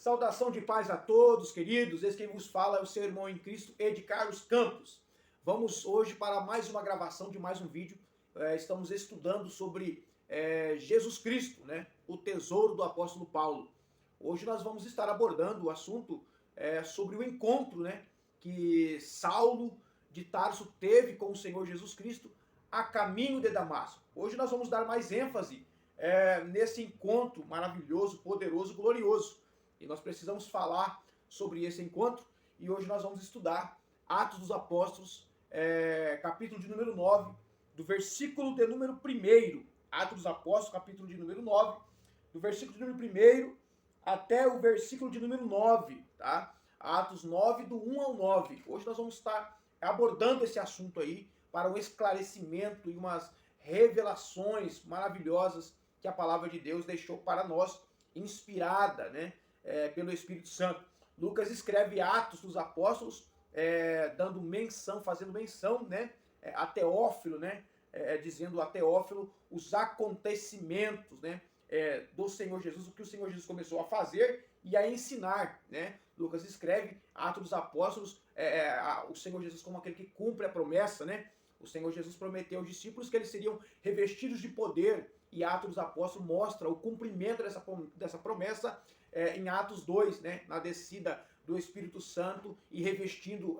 Saudação de paz a todos, queridos. Esse quem vos fala é o seu irmão em Cristo, Ed Carlos Campos. Vamos hoje para mais uma gravação de mais um vídeo. Estamos estudando sobre Jesus Cristo, né? O tesouro do apóstolo Paulo. Hoje nós vamos estar abordando o assunto sobre o encontro, né, que Saulo de Tarso teve com o Senhor Jesus Cristo a caminho de Damasco. Hoje nós vamos dar mais ênfase nesse encontro maravilhoso, poderoso, glorioso. E nós precisamos falar sobre esse encontro. E hoje nós vamos estudar Atos dos Apóstolos, capítulo de número 9, do versículo de número 1. Atos dos Apóstolos, capítulo de número 9, do versículo de número 1 até o versículo de número 9, tá? Atos 9, do 1 ao 9. Hoje nós vamos estar abordando esse assunto aí para um esclarecimento e umas revelações maravilhosas que a palavra de Deus deixou para nós, inspirada, né, pelo Espírito Santo. Lucas escreve Atos dos Apóstolos, dando menção, fazendo menção, né, a Teófilo, né, dizendo a Teófilo os acontecimentos, né, do Senhor Jesus, o que o Senhor Jesus começou a fazer e a ensinar, né? Lucas escreve Atos dos Apóstolos, o Senhor Jesus como aquele que cumpre a promessa, né? O Senhor Jesus prometeu aos discípulos que eles seriam revestidos de poder, e Atos dos Apóstolos mostra o cumprimento dessa promessa em Atos 2, né? Na descida do Espírito Santo e revestindo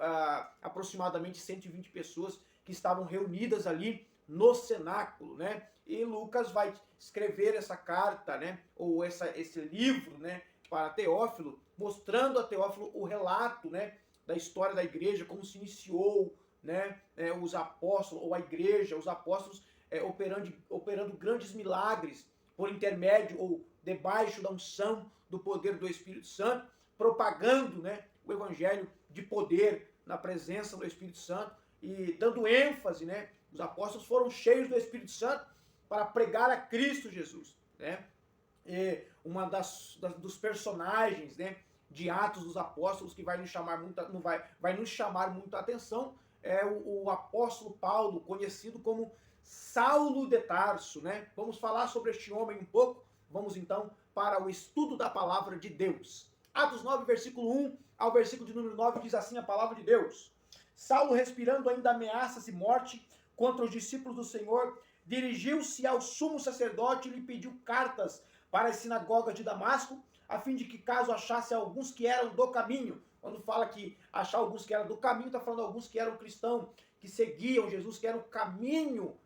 aproximadamente 120 pessoas que estavam reunidas ali no cenáculo, né? E Lucas vai escrever essa carta, né? Ou esse livro, né? Para Teófilo, mostrando a Teófilo o relato, né? Da história da igreja, como se iniciou, né? Os apóstolos, ou a igreja, os apóstolos operando grandes milagres por intermédio ou debaixo da unção do poder do Espírito Santo, propagando, né? O evangelho de poder na presença do Espírito Santo e dando ênfase, né? Os apóstolos foram cheios do Espírito Santo para pregar a Cristo Jesus, né? E uma dos personagens, né, de Atos dos Apóstolos que vai nos chamar muita atenção é o apóstolo Paulo, conhecido como Saulo de Tarso, né? Vamos falar sobre este homem um pouco. Vamos então para o estudo da palavra de Deus. Atos 9, versículo 1 ao versículo de número 9 diz assim a palavra de Deus: Saulo, respirando ainda ameaças e morte contra os discípulos do Senhor, dirigiu-se ao sumo sacerdote e lhe pediu cartas para as sinagogas de Damasco, a fim de que, caso achasse alguns que eram do caminho, quando fala que achar alguns que eram do caminho, está falando alguns que eram cristãos, que seguiam Jesus, que era um caminho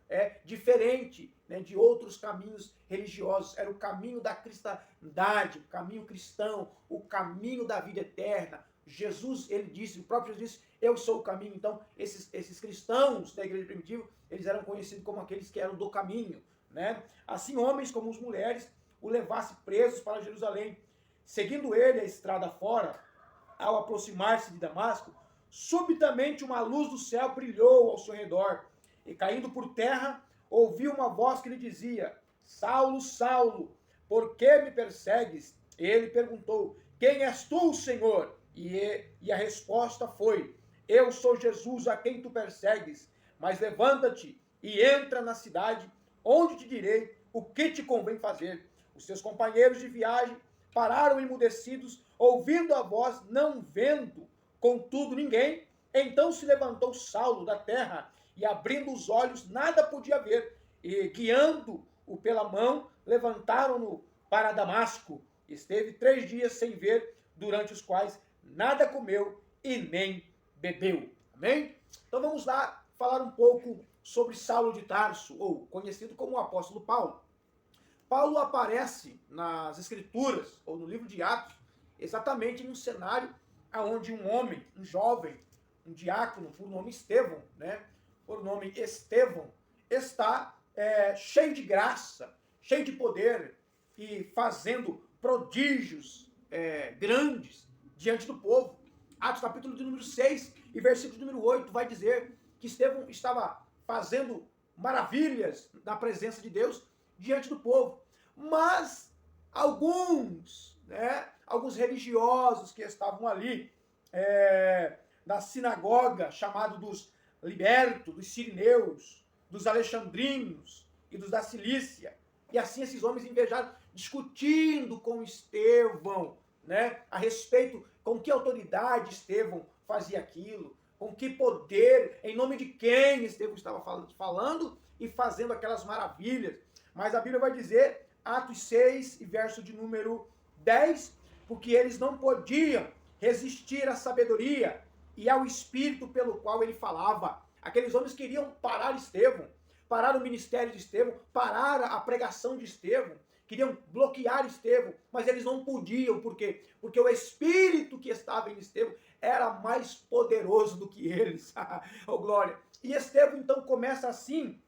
diferente, né, de outros caminhos religiosos, era o caminho da cristandade, o caminho cristão, o caminho da vida eterna. Jesus, ele disse, o próprio Jesus disse, eu sou o caminho. Então, esses cristãos da igreja primitiva, eles eram conhecidos como aqueles que eram do caminho, né? Assim, homens como as mulheres o levassem presos para Jerusalém. Seguindo ele a estrada fora, ao aproximar-se de Damasco, subitamente uma luz do céu brilhou ao seu redor, e caindo por terra, ouviu uma voz que lhe dizia: Saulo, Saulo, por que me persegues? Ele perguntou: quem és tu, Senhor? E a resposta foi: eu sou Jesus a quem tu persegues, mas levanta-te e entra na cidade, onde te direi o que te convém fazer. Os seus companheiros de viagem pararam emudecidos, ouvindo a voz, não vendo, contudo, ninguém. Então se levantou Saulo da terra, e abrindo os olhos, nada podia ver, e guiando-o pela mão, levantaram-no para Damasco. Esteve 3 dias sem ver, durante os quais nada comeu e nem bebeu. Amém? Então vamos lá falar um pouco sobre Saulo de Tarso, ou conhecido como o apóstolo Paulo. Paulo aparece nas Escrituras, ou no livro de Atos, exatamente em um cenário onde um homem, um jovem, um diácono, por nome Estevão, né? Por nome Estevão, está cheio de graça, cheio de poder e fazendo prodígios grandes diante do povo. Atos capítulo de número 6 e versículo de número 8 vai dizer que Estevão estava fazendo maravilhas na presença de Deus diante do povo. Mas alguns religiosos que estavam ali na sinagoga, chamado dos libertos, dos sirineus, dos alexandrinos e dos da Cilícia, e assim esses homens invejaram, discutindo com Estevão né, a respeito com que autoridade Estevão fazia aquilo, com que poder, em nome de quem Estevão estava falando e fazendo aquelas maravilhas. Mas a Bíblia vai dizer, Atos 6, verso de número 10, porque eles não podiam resistir à sabedoria e ao espírito pelo qual ele falava. Aqueles homens queriam parar Estevão, parar o ministério de Estevão, parar a pregação de Estevão, queriam bloquear Estevão, mas eles não podiam, por quê? Porque o espírito que estava em Estevão era mais poderoso do que eles. Oh, glória! E Estevão então começa assim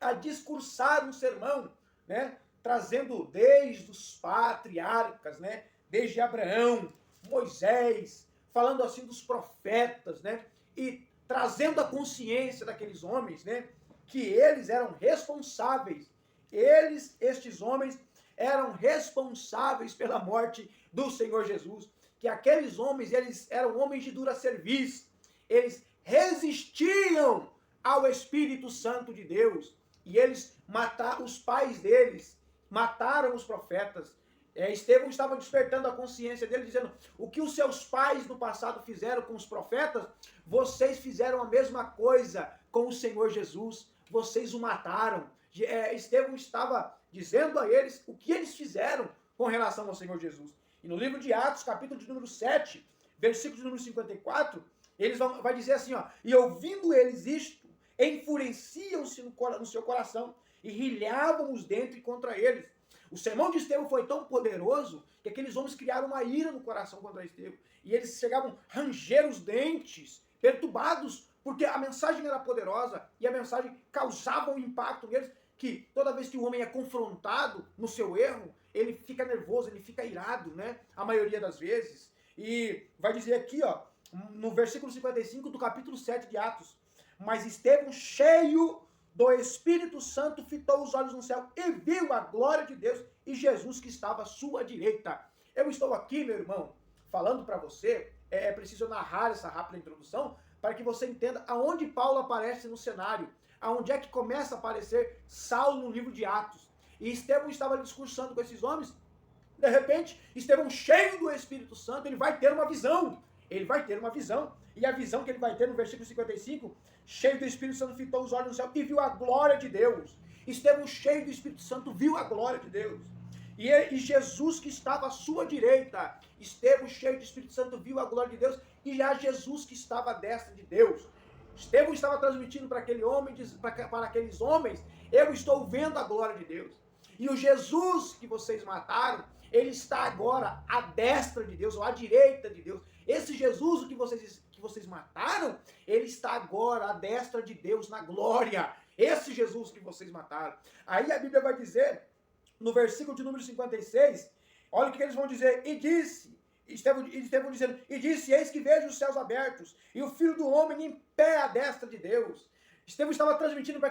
a discursar um sermão, né? Trazendo desde os patriarcas, né? Desde Abraão, Moisés, falando assim dos profetas, né? E trazendo a consciência daqueles homens, né? Que eles eram responsáveis. Estes homens, eram responsáveis pela morte do Senhor Jesus. Que aqueles homens, eles eram homens de dura serviço. Eles resistiam ao Espírito Santo de Deus. E eles mataram os pais deles, mataram os profetas. Estevão estava despertando a consciência dele, dizendo, o que os seus pais no passado fizeram com os profetas, vocês fizeram a mesma coisa com o Senhor Jesus. Vocês o mataram. Estevão estava dizendo a eles o que eles fizeram com relação ao Senhor Jesus. E no livro de Atos, capítulo de número 7, versículo de número 54, eles vai dizer assim, ó, e ouvindo eles isto, enfureciam-se no seu coração e rilhavam os dentes contra eles. O sermão de Estevão foi tão poderoso que aqueles homens criaram uma ira no coração contra Estevão. E eles chegavam a ranger os dentes, perturbados, porque a mensagem era poderosa e a mensagem causava um impacto neles, que toda vez que o homem é confrontado no seu erro, ele fica nervoso, ele fica irado, né? A maioria das vezes. E vai dizer aqui, ó, no versículo 55 do capítulo 7 de Atos, mas Estevão, cheio do Espírito Santo, fitou os olhos no céu e viu a glória de Deus e Jesus que estava à sua direita. Eu estou aqui, meu irmão, falando para você, é preciso narrar essa rápida introdução, para que você entenda aonde Paulo aparece no cenário, aonde é que começa a aparecer Saulo no livro de Atos. E Estevão estava discursando com esses homens, de repente, Estevão, cheio do Espírito Santo, ele vai ter uma visão. Ele vai ter uma visão. E a visão que ele vai ter no versículo 55, cheio do Espírito Santo, fitou os olhos no céu e viu a glória de Deus. Estevão, cheio do Espírito Santo, viu a glória de Deus. E Jesus que estava à sua direita. Estevão, cheio do Espírito Santo, viu a glória de Deus. E já Jesus que estava à destra de Deus. Estevão estava transmitindo para aqueles homens, eu estou vendo a glória de Deus. E o Jesus que vocês mataram, ele está agora à destra de Deus, ou à direita de Deus. Esse Jesus que vocês mataram, ele está agora à destra de Deus na glória. Esse Jesus que vocês mataram. Aí a Bíblia vai dizer, no versículo de número 56, olha o que eles vão dizer. E disse, Estevão dizendo, e disse, eis que vejo os céus abertos, e o Filho do Homem em pé à destra de Deus. Estevão estava transmitindo para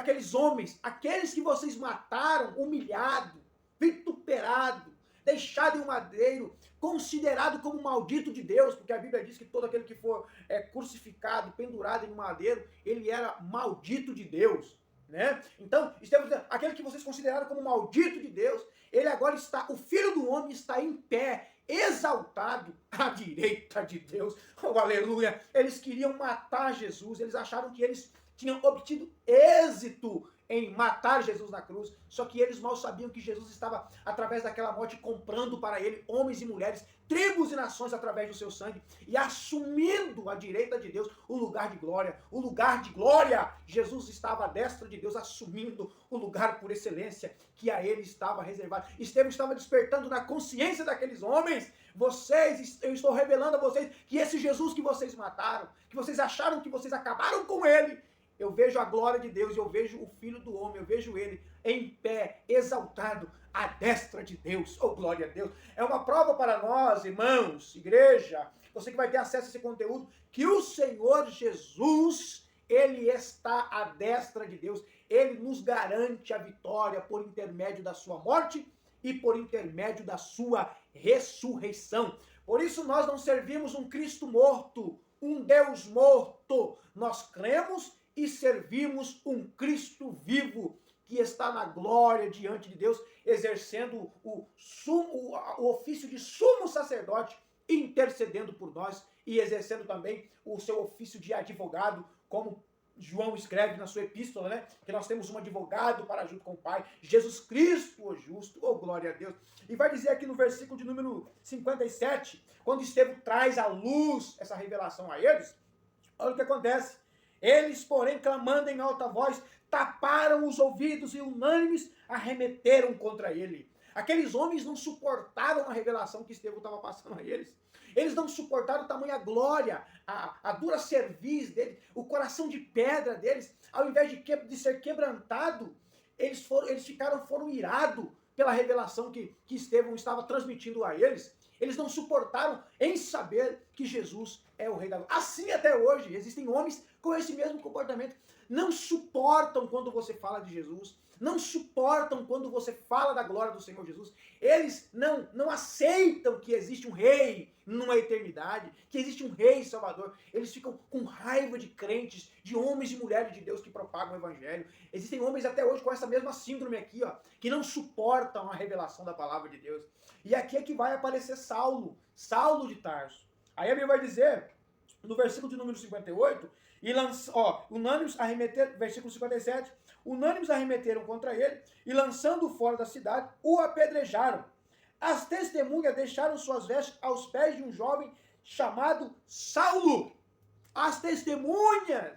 aqueles homens, aqueles que vocês mataram, humilhado, vituperado, deixado em um madeiro, considerado como maldito de Deus, porque a Bíblia diz que todo aquele que for crucificado, pendurado em um madeiro, ele era maldito de Deus, né? Então, Estevão dizendo, aquele que vocês consideraram como maldito de Deus, ele agora está, o Filho do Homem está em pé, exaltado à direita de Deus. Oh, aleluia! Eles queriam matar Jesus, eles acharam que eles tinham obtido êxito em matar Jesus na cruz, só que eles mal sabiam que Jesus estava, através daquela morte, comprando para ele homens e mulheres, tribos e nações através do seu sangue, e assumindo à direita de Deus o lugar de glória. O lugar de glória, Jesus estava à destra de Deus, assumindo o lugar por excelência que a ele estava reservado. Estevão estava despertando na consciência daqueles homens, eu estou revelando a vocês que esse Jesus que vocês mataram, que vocês acharam que vocês acabaram com ele, eu vejo a glória de Deus, eu vejo o Filho do Homem, eu vejo ele em pé, exaltado, à destra de Deus. Oh, glória a Deus! É uma prova para nós, irmãos, igreja, você que vai ter acesso a esse conteúdo, que o Senhor Jesus, ele está à destra de Deus. Ele nos garante a vitória por intermédio da sua morte e por intermédio da sua ressurreição. Por isso nós não servimos um Cristo morto, um Deus morto. Nós cremos e servimos um Cristo vivo, que está na glória diante de Deus, exercendo o ofício de sumo sacerdote, intercedendo por nós e exercendo também o seu ofício de advogado, como João escreve na sua epístola, né? Que nós temos um advogado para junto com o Pai, Jesus Cristo, o justo, oh glória a Deus. E vai dizer aqui no versículo de número 57, quando Estevão traz à luz essa revelação a eles, olha o que acontece. Eles, porém, clamando em alta voz, taparam os ouvidos e unânimes arremeteram contra ele. Aqueles homens não suportaram a revelação que Estevão estava passando a eles. Eles não suportaram tamanha glória, a dura cerviz deles, o coração de pedra deles. Ao invés de ser quebrantado, eles foram irados pela revelação que Estevão estava transmitindo a eles. Eles não suportaram em saber que Jesus é o Rei da Glória. Assim até hoje, existem homens com esse mesmo comportamento. Não suportam quando você fala de Jesus. Não suportam quando você fala da glória do Senhor Jesus. Eles não aceitam que existe um rei numa eternidade, que existe um rei salvador. Eles ficam com raiva de crentes, de homens e mulheres de Deus que propagam o evangelho. Existem homens até hoje com essa mesma síndrome aqui, ó, que não suportam a revelação da palavra de Deus. E aqui é que vai aparecer Saulo de Tarso. Aí a Bíblia vai dizer, no versículo de número 58, unânimes arremeteram, versículo 57, unânimes arremeteram contra ele e lançando-o fora da cidade, o apedrejaram. As testemunhas deixaram suas vestes aos pés de um jovem chamado Saulo. As testemunhas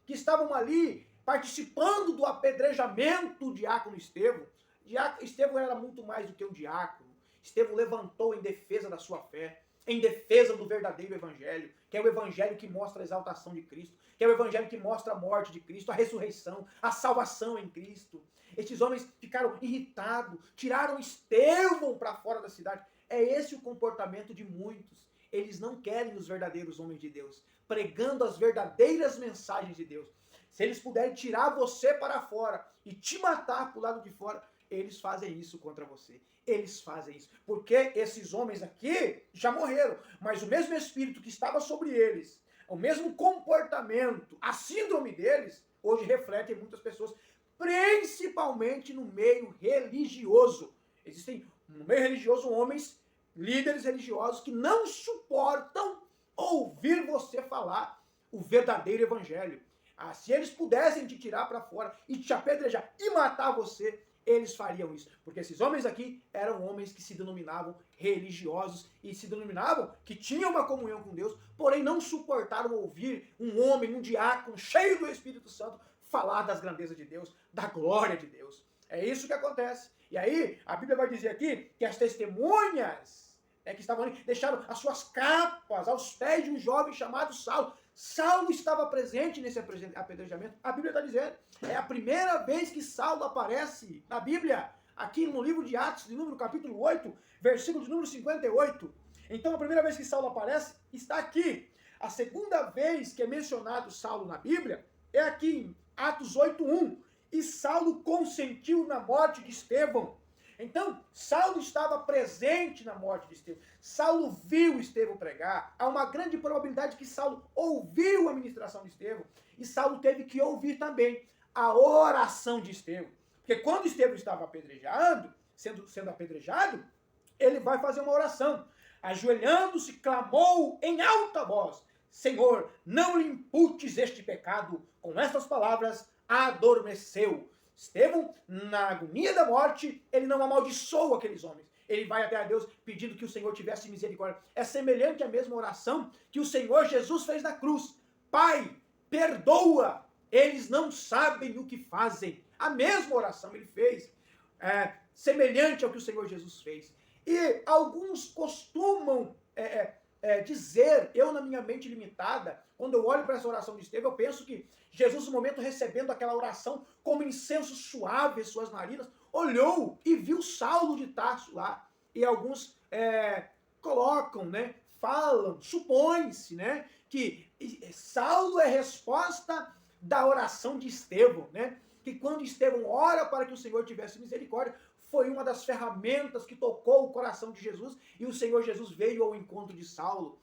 que estavam ali participando do apedrejamento do diácono Estevão. Estevão era muito mais do que um diácono. Estevão levantou em defesa da sua fé, em defesa do verdadeiro evangelho, que é o evangelho que mostra a exaltação de Cristo, que é o evangelho que mostra a morte de Cristo, a ressurreição, a salvação em Cristo. Estes homens ficaram irritados, tiraram Estevão para fora da cidade. É esse o comportamento de muitos. Eles não querem os verdadeiros homens de Deus, pregando as verdadeiras mensagens de Deus. Se eles puderem tirar você para fora e te matar para o lado de fora, eles fazem isso contra você. Eles fazem isso. Porque esses homens aqui já morreram. Mas o mesmo espírito que estava sobre eles, o mesmo comportamento, a síndrome deles, hoje reflete em muitas pessoas, principalmente no meio religioso. Existem no meio religioso homens, líderes religiosos, que não suportam ouvir você falar o verdadeiro evangelho. Se eles pudessem te tirar para fora e te apedrejar e matar você, eles fariam isso. Porque esses homens aqui eram homens que se denominavam religiosos e se denominavam que tinham uma comunhão com Deus, porém não suportaram ouvir um homem, um diácono cheio do Espírito Santo falar das grandezas de Deus, da glória de Deus. É isso que acontece. E aí, a Bíblia vai dizer aqui que as testemunhas que estavam ali deixaram as suas capas aos pés de um jovem chamado Saulo. Saulo estava presente nesse apedrejamento. A Bíblia está dizendo, é a primeira vez que Saulo aparece na Bíblia, aqui no livro de Atos, de número capítulo 8, versículo de número 58. Então, a primeira vez que Saulo aparece, está aqui. A segunda vez que é mencionado Saulo na Bíblia, é aqui em Atos 8:1. E Saulo consentiu na morte de Estevão. Então, Saulo estava presente na morte de Estevão. Saulo viu Estevão pregar. Há uma grande probabilidade que Saulo ouviu a ministração de Estevão. E Saulo teve que ouvir também a oração de Estevão. Porque quando Estevão estava apedrejado, sendo apedrejado, ele vai fazer uma oração. Ajoelhando-se, clamou em alta voz: Senhor, não lhe imputes este pecado. Com estas palavras, adormeceu. Estevão, na agonia da morte, ele não amaldiçoou aqueles homens. Ele vai até a Deus pedindo que o Senhor tivesse misericórdia. É semelhante à mesma oração que o Senhor Jesus fez na cruz. Pai, perdoa, eles não sabem o que fazem. A mesma oração ele fez, semelhante ao que o Senhor Jesus fez. E alguns costumam dizer, eu na minha mente limitada, quando eu olho para essa oração de Estevão, eu penso que Jesus, no momento recebendo aquela oração como incenso suave em suas narinas, olhou e viu Saulo de Tarso lá. E alguns colocam, né, falam, supõe-se, né, que Saulo é resposta da oração de Estevão, né? Que quando Estevão ora para que o Senhor tivesse misericórdia, foi uma das ferramentas que tocou o coração de Jesus e o Senhor Jesus veio ao encontro de Saulo.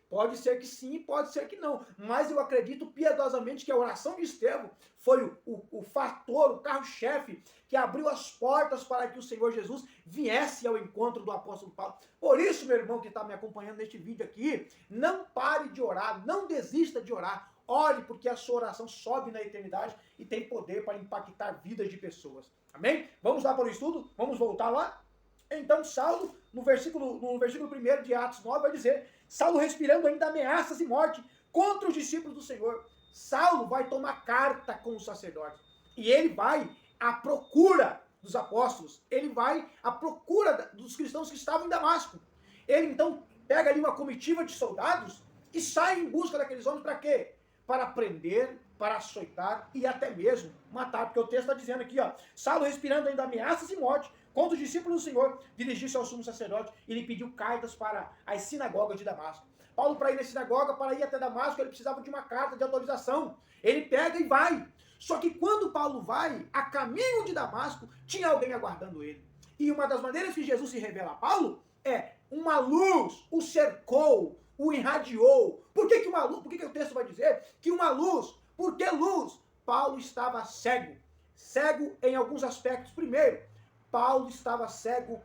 Pode ser que sim, pode ser que não. Mas eu acredito piedosamente que a oração de Estevão foi o fator, o carro-chefe, que abriu as portas para que o Senhor Jesus viesse ao encontro do apóstolo Paulo. Por isso, meu irmão que está me acompanhando neste vídeo aqui, não pare de orar, não desista de orar. Ore, porque a sua oração sobe na eternidade e tem poder para impactar vidas de pessoas. Amém? Vamos lá para o estudo? Vamos voltar lá? Então, Saulo, no versículo 1 de Atos 9, vai dizer: Saulo respirando ainda ameaças e morte contra os discípulos do Senhor. Saulo vai tomar carta com os sacerdotes. E ele vai à procura dos apóstolos. Ele vai à procura dos cristãos que estavam em Damasco. Ele, então, pega ali uma comitiva de soldados e sai em busca daqueles homens para quê? Para prender, para açoitar e até mesmo matar. Porque o texto está dizendo aqui, Saulo respirando ainda ameaças e morte contra os discípulos do Senhor, dirigiu-se ao sumo sacerdote e lhe pediu cartas para as sinagogas de Damasco. Paulo, para ir na sinagoga, para ir até Damasco, ele precisava de uma carta de autorização. Ele pega e vai. Só que quando Paulo vai, a caminho de Damasco, tinha alguém aguardando ele. E uma das maneiras que Jesus se revela a Paulo é uma luz o cercou, o irradiou. Por que uma luz? Por que o texto vai dizer que uma luz? Por que luz? Paulo estava cego. Cego em alguns aspectos. Primeiro, Paulo estava cego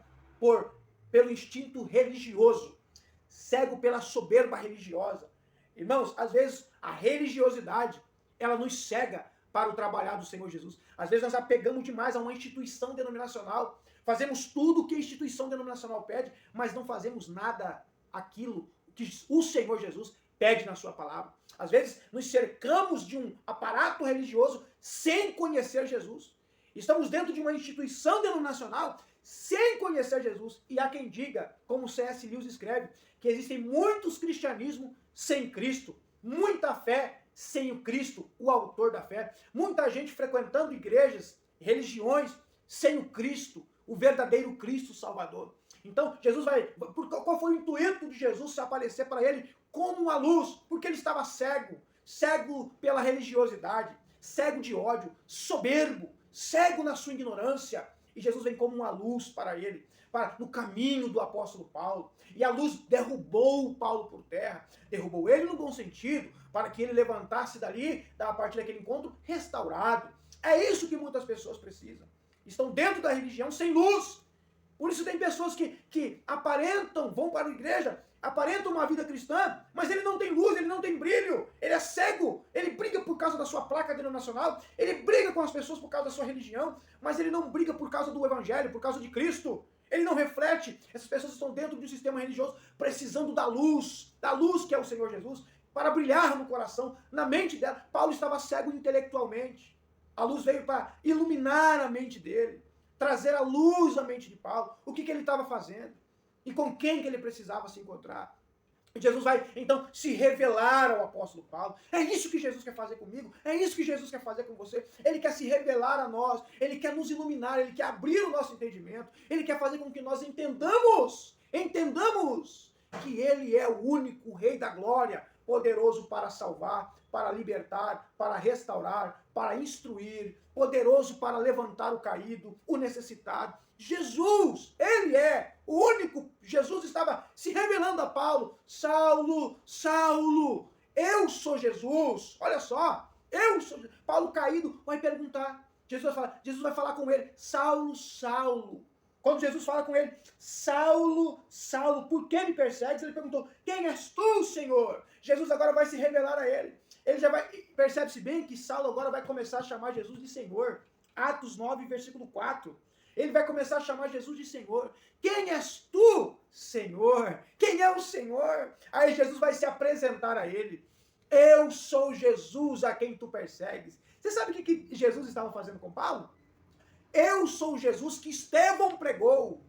pelo instinto religioso, cego pela soberba religiosa. Irmãos, às vezes a religiosidade, ela nos cega para o trabalhar do Senhor Jesus. Às vezes nós apegamos demais a uma instituição denominacional, fazemos tudo o que a instituição denominacional pede, mas não fazemos nada aquilo que o Senhor Jesus pede na sua palavra. Às vezes nos cercamos de um aparato religioso sem conhecer Jesus. Estamos dentro de uma instituição denominacional sem conhecer Jesus. E há quem diga, como C.S. Lewis escreve, que existem muitos cristianismos sem Cristo, muita fé sem o Cristo, o autor da fé, muita gente frequentando igrejas, religiões, sem o Cristo, o verdadeiro Cristo Salvador. Então, Jesus vai... Qual foi o intuito de Jesus se aparecer para ele como uma luz? Porque ele estava cego, cego pela religiosidade, cego de ódio, soberbo, cego na sua ignorância, e Jesus vem como uma luz para ele, no caminho do apóstolo Paulo, e a luz derrubou Paulo por terra, derrubou ele no bom sentido, para que ele levantasse dali, a partir daquele encontro, restaurado. É isso que muitas pessoas precisam, estão dentro da religião sem luz. Por isso tem pessoas que aparentam, vão para a igreja, aparentam uma vida cristã, mas ele não tem luz, ele não tem brilho, ele é cego, ele briga por causa da sua placa denominacional, ele briga com as pessoas por causa da sua religião, mas ele não briga por causa do evangelho, por causa de Cristo. Ele não reflete. Essas pessoas estão dentro de um sistema religioso precisando da luz que é o Senhor Jesus, para brilhar no coração, na mente dela. Paulo estava cego intelectualmente. A luz veio para iluminar a mente dele, trazer a luz à mente de Paulo. O que ele estava fazendo? E com quem que ele precisava se encontrar? Jesus vai, então, se revelar ao apóstolo Paulo. É isso que Jesus quer fazer comigo, é isso que Jesus quer fazer com você. Ele quer se revelar a nós, ele quer nos iluminar, ele quer abrir o nosso entendimento, ele quer fazer com que nós entendamos que ele é o único Rei da Glória, poderoso para salvar, para libertar, para restaurar, para instruir, poderoso para levantar o caído, o necessitado. Jesus, ele é o único. Jesus estava se revelando a Paulo. Saulo, Saulo, eu sou Jesus. Olha só, eu sou. Paulo caído vai perguntar. Jesus vai falar com ele, Saulo, Saulo. Quando Jesus fala com ele, Saulo, Saulo, por que me persegues? Ele perguntou, quem és tu, Senhor? Jesus agora vai se revelar a ele. Ele já vai, percebe-se bem que Saulo agora vai começar a chamar Jesus de Senhor. Atos 9, versículo 4. Ele vai começar a chamar Jesus de Senhor. Quem és tu, Senhor? Quem é o Senhor? Aí Jesus vai se apresentar a ele. Eu sou Jesus a quem tu persegues. Você sabe o que Jesus estava fazendo com Paulo? Eu sou Jesus que Estevão pregou.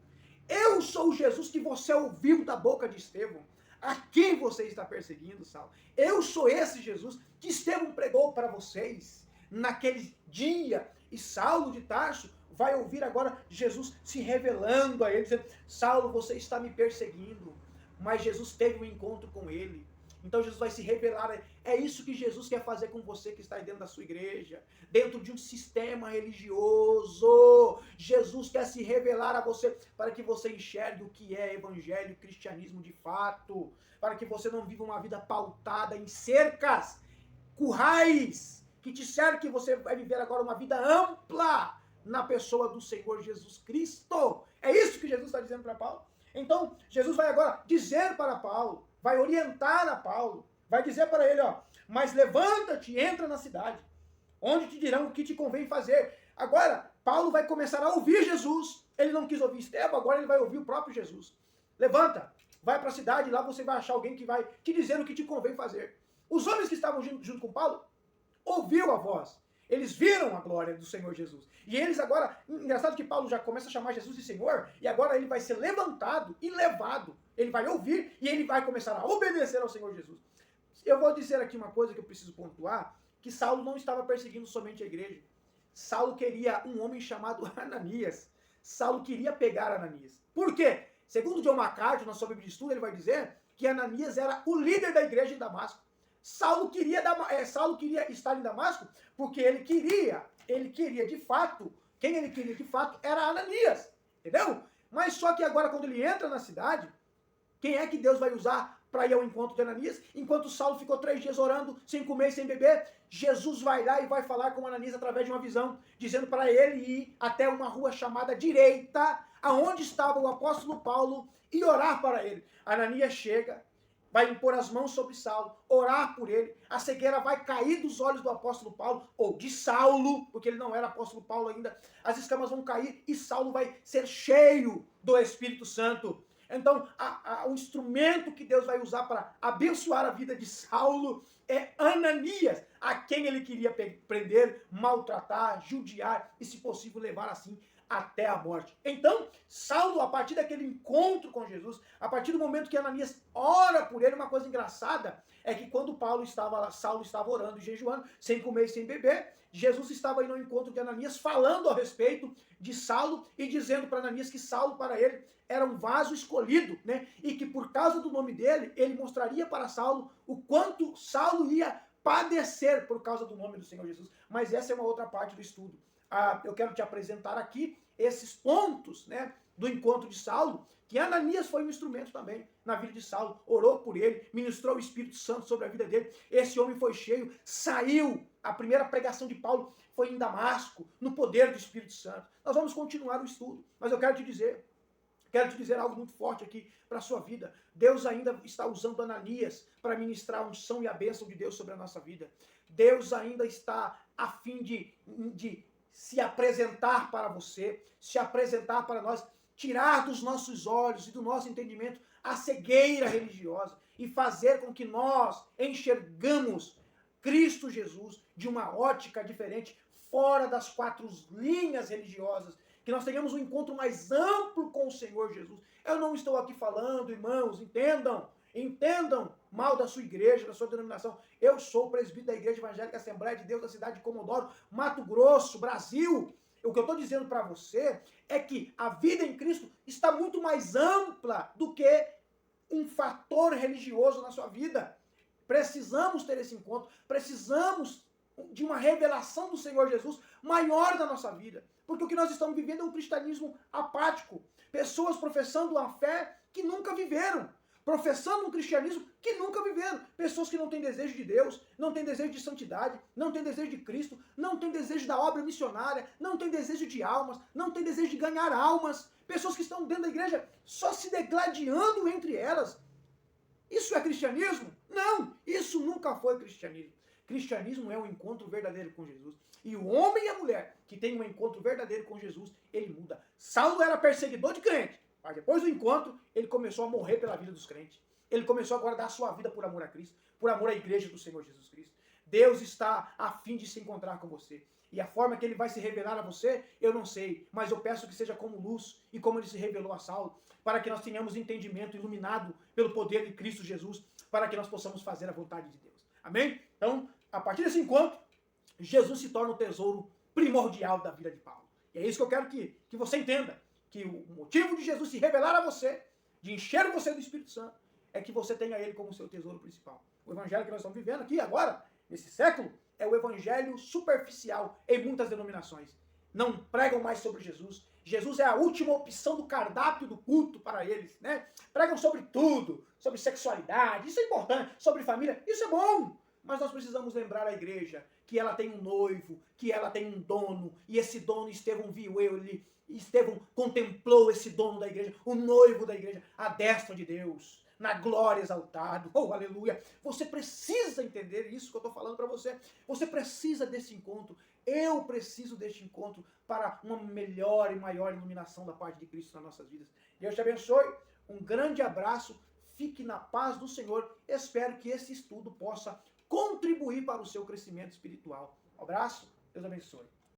Eu sou o Jesus que você ouviu da boca de Estevão. A quem você está perseguindo, Saulo? Eu sou esse Jesus que Estevão pregou para vocês naquele dia. E Saulo de Tarso vai ouvir agora Jesus se revelando a ele, dizendo, Saulo, você está me perseguindo. Mas Jesus teve um encontro com ele. Então Jesus vai se revelar. É isso que Jesus quer fazer com você que está aí dentro da sua igreja, dentro de um sistema religioso. Jesus quer se revelar a você para que você enxergue o que é evangelho e cristianismo de fato, para que você não viva uma vida pautada em cercas, currais, que te cerque, que você vai viver agora uma vida ampla na pessoa do Senhor Jesus Cristo. É isso que Jesus está dizendo para Paulo. Então, Jesus vai agora dizer para Paulo, vai orientar a Paulo, vai dizer para ele, ó, mas levanta-te e entra na cidade, onde te dirão o que te convém fazer. Agora, Paulo vai começar a ouvir Jesus. Ele não quis ouvir Estevão, agora ele vai ouvir o próprio Jesus. Levanta, vai para a cidade, lá você vai achar alguém que vai te dizer o que te convém fazer. Os homens que estavam junto com Paulo ouviram a voz. Eles viram a glória do Senhor Jesus. E eles agora, engraçado que Paulo já começa a chamar Jesus de Senhor, e agora ele vai ser levantado e levado. Ele vai ouvir e ele vai começar a obedecer ao Senhor Jesus. Eu vou dizer aqui uma coisa que eu preciso pontuar, que Saulo não estava perseguindo somente a igreja. Saulo queria um homem chamado Ananias. Saulo queria pegar Ananias. Por quê? Segundo John MacArthur, na sua Bíblia de Estudo, ele vai dizer que Ananias era o líder da igreja em Damasco. Saulo queria estar em Damasco porque ele queria de fato, quem ele queria de fato era Ananias, entendeu? Mas só que agora quando ele entra na cidade, quem é que Deus vai usar para ir ao encontro de Ananias? Enquanto Saulo ficou 3 dias orando, sem comer e sem beber, Jesus vai lá e vai falar com Ananias através de uma visão, dizendo para ele ir até uma rua chamada Direita, aonde estava o apóstolo Paulo, e orar para ele. Ananias chega, vai impor as mãos sobre Saulo, orar por ele, a cegueira vai cair dos olhos do apóstolo Paulo, ou de Saulo, porque ele não era apóstolo Paulo ainda, as escamas vão cair e Saulo vai ser cheio do Espírito Santo. Então, o instrumento que Deus vai usar para abençoar a vida de Saulo é Ananias, a quem ele queria prender, maltratar, judiar e, se possível, levar assim até a morte. Então, Saulo, a partir daquele encontro com Jesus, a partir do momento que Ananias ora por ele, uma coisa engraçada é que quando Saulo estava orando e jejuando, sem comer e sem beber, Jesus estava aí no encontro de Ananias, falando a respeito de Saulo e dizendo para Ananias que Saulo, para ele, era um vaso escolhido, né? E que por causa do nome dele, ele mostraria para Saulo o quanto Saulo ia padecer por causa do nome do Senhor Jesus. Mas essa é uma outra parte do estudo. Eu quero te apresentar aqui esses pontos, né, do encontro de Saulo, que Ananias foi um instrumento também na vida de Saulo, orou por ele, ministrou o Espírito Santo sobre a vida dele, esse homem foi cheio, saiu, a primeira pregação de Paulo foi em Damasco, no poder do Espírito Santo. Nós vamos continuar o estudo, mas eu quero te dizer algo muito forte aqui para a sua vida. Deus ainda está usando Ananias para ministrar a unção e a bênção de Deus sobre a nossa vida. Deus ainda está a fim de se apresentar para você, se apresentar para nós, tirar dos nossos olhos e do nosso entendimento a cegueira religiosa e fazer com que nós enxergamos Cristo Jesus de uma ótica diferente, fora das 4 linhas religiosas, que nós tenhamos um encontro mais amplo com o Senhor Jesus. Eu não estou aqui falando, irmãos, entendam mal da sua igreja, da sua denominação. Eu sou o presbítero da Igreja Evangélica Assembleia de Deus da cidade de Comodoro, Mato Grosso, Brasil. O que eu estou dizendo para você é que a vida em Cristo está muito mais ampla do que um fator religioso na sua vida. Precisamos ter esse encontro, precisamos de uma revelação do Senhor Jesus maior na nossa vida. Porque o que nós estamos vivendo é um cristianismo apático. Pessoas professando uma fé que nunca viveram. Professando um cristianismo que nunca viveram. Pessoas que não têm desejo de Deus, não têm desejo de santidade, não têm desejo de Cristo, não têm desejo da obra missionária, não têm desejo de almas, não têm desejo de ganhar almas. Pessoas que estão dentro da igreja só se degladiando entre elas. Isso é cristianismo? Não, isso nunca foi cristianismo. Cristianismo é um encontro verdadeiro com Jesus. E o homem e a mulher que tem um encontro verdadeiro com Jesus, ele muda. Saulo era perseguidor de crente, mas depois do encontro, ele começou a morrer pela vida dos crentes. Ele começou agora a dar a sua vida por amor a Cristo, por amor à igreja do Senhor Jesus Cristo. Deus está a fim de se encontrar com você. E a forma que ele vai se revelar a você, eu não sei. Mas eu peço que seja como luz e como ele se revelou a Saulo, para que nós tenhamos entendimento iluminado pelo poder de Cristo Jesus, para que nós possamos fazer a vontade de Deus. Amém? Então, a partir desse encontro, Jesus se torna o tesouro primordial da vida de Paulo. E é isso que eu quero que você entenda. Que o motivo de Jesus se revelar a você, de encher você do Espírito Santo, é que você tenha ele como seu tesouro principal. O evangelho que nós estamos vivendo aqui agora, nesse século, é o evangelho superficial em muitas denominações. Não pregam mais sobre Jesus. Jesus é a última opção do cardápio do culto para eles, né? Pregam sobre tudo, sobre sexualidade, isso é importante, sobre família, isso é bom. Mas nós precisamos lembrar a igreja que ela tem um noivo, que ela tem um dono, e esse dono, Estevão viu ele, Estevão contemplou esse dono da igreja, o noivo da igreja, à destra de Deus, na glória exaltado, oh aleluia. Você precisa entender isso que eu estou falando para você, você precisa desse encontro, eu preciso deste encontro para uma melhor e maior iluminação da parte de Cristo nas nossas vidas. Deus te abençoe, um grande abraço, fique na paz do Senhor, espero que esse estudo possa contribuir para o seu crescimento espiritual. Um abraço, Deus abençoe.